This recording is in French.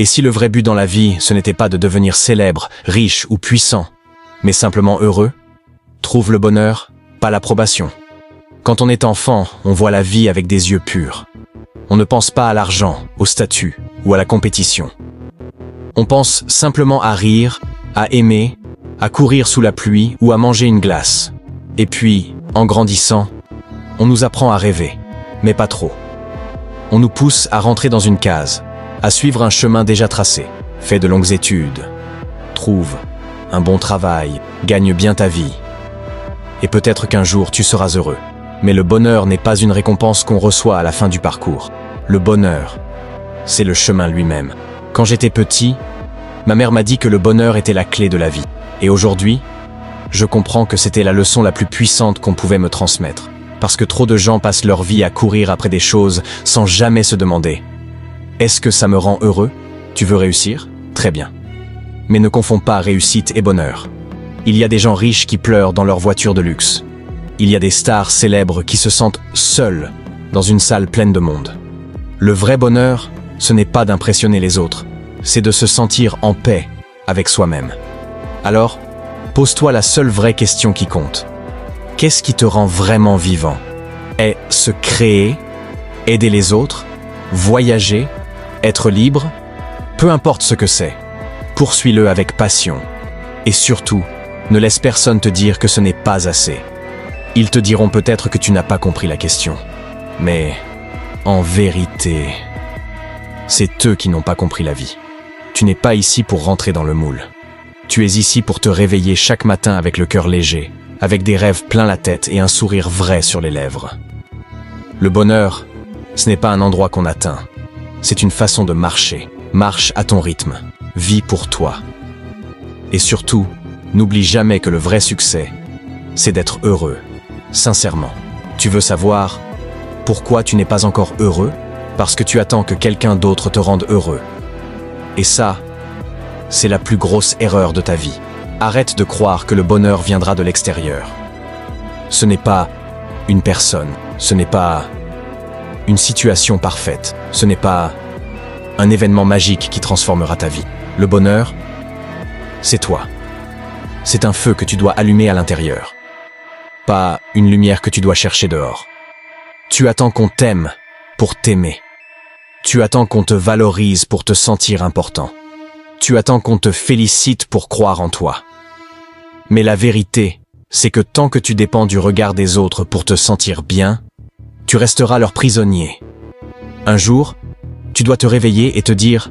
Et si le vrai but dans la vie, ce n'était pas de devenir célèbre, riche ou puissant, mais simplement heureux? Trouve le bonheur, pas l'approbation. Quand on est enfant, on voit la vie avec des yeux purs. On ne pense pas à l'argent, au statut ou à la compétition. On pense simplement à rire, à aimer, à courir sous la pluie ou à manger une glace. Et puis, en grandissant, on nous apprend à rêver, mais pas trop. On nous pousse à rentrer dans une case, à suivre un chemin déjà tracé. Fais de longues études, trouve un bon travail, gagne bien ta vie. Et peut-être qu'un jour tu seras heureux. Mais le bonheur n'est pas une récompense qu'on reçoit à la fin du parcours. Le bonheur, c'est le chemin lui-même. Quand j'étais petit, ma mère m'a dit que le bonheur était la clé de la vie. Et aujourd'hui, je comprends que c'était la leçon la plus puissante qu'on pouvait me transmettre. Parce que trop de gens passent leur vie à courir après des choses sans jamais se demander « Est-ce que ça me rend heureux? Tu veux réussir? Très bien. » Mais ne confonds pas réussite et bonheur. Il y a des gens riches qui pleurent dans leur voiture de luxe. Il y a des stars célèbres qui se sentent seuls dans une salle pleine de monde. Le vrai bonheur, ce n'est pas d'impressionner les autres, c'est de se sentir en paix avec soi-même. Alors, pose-toi la seule vraie question qui compte. Qu'est-ce qui te rend vraiment vivant? Est se créer, aider les autres, voyager, être libre? Peu importe ce que c'est, poursuis-le avec passion. Et surtout, ne laisse personne te dire que ce n'est pas assez. Ils te diront peut-être que tu n'as pas compris la question. Mais, en vérité, c'est eux qui n'ont pas compris la vie. Tu n'es pas ici pour rentrer dans le moule. Tu es ici pour te réveiller chaque matin avec le cœur léger, avec des rêves plein la tête et un sourire vrai sur les lèvres. Le bonheur, ce n'est pas un endroit qu'on atteint. C'est une façon de marcher. Marche à ton rythme. Vis pour toi. Et surtout, n'oublie jamais que le vrai succès, c'est d'être heureux. Sincèrement, tu veux savoir pourquoi tu n'es pas encore heureux? Parce que tu attends que quelqu'un d'autre te rende heureux. Et ça, c'est la plus grosse erreur de ta vie. Arrête de croire que le bonheur viendra de l'extérieur. Ce n'est pas une personne, ce n'est pas une situation parfaite, ce n'est pas un événement magique qui transformera ta vie. Le bonheur, c'est toi. C'est un feu que tu dois allumer à l'intérieur. Pas une lumière que tu dois chercher dehors. Tu attends qu'on t'aime pour t'aimer. Tu attends qu'on te valorise pour te sentir important. Tu attends qu'on te félicite pour croire en toi. Mais la vérité, c'est que tant que tu dépends du regard des autres pour te sentir bien, tu resteras leur prisonnier. Un jour, tu dois te réveiller et te dire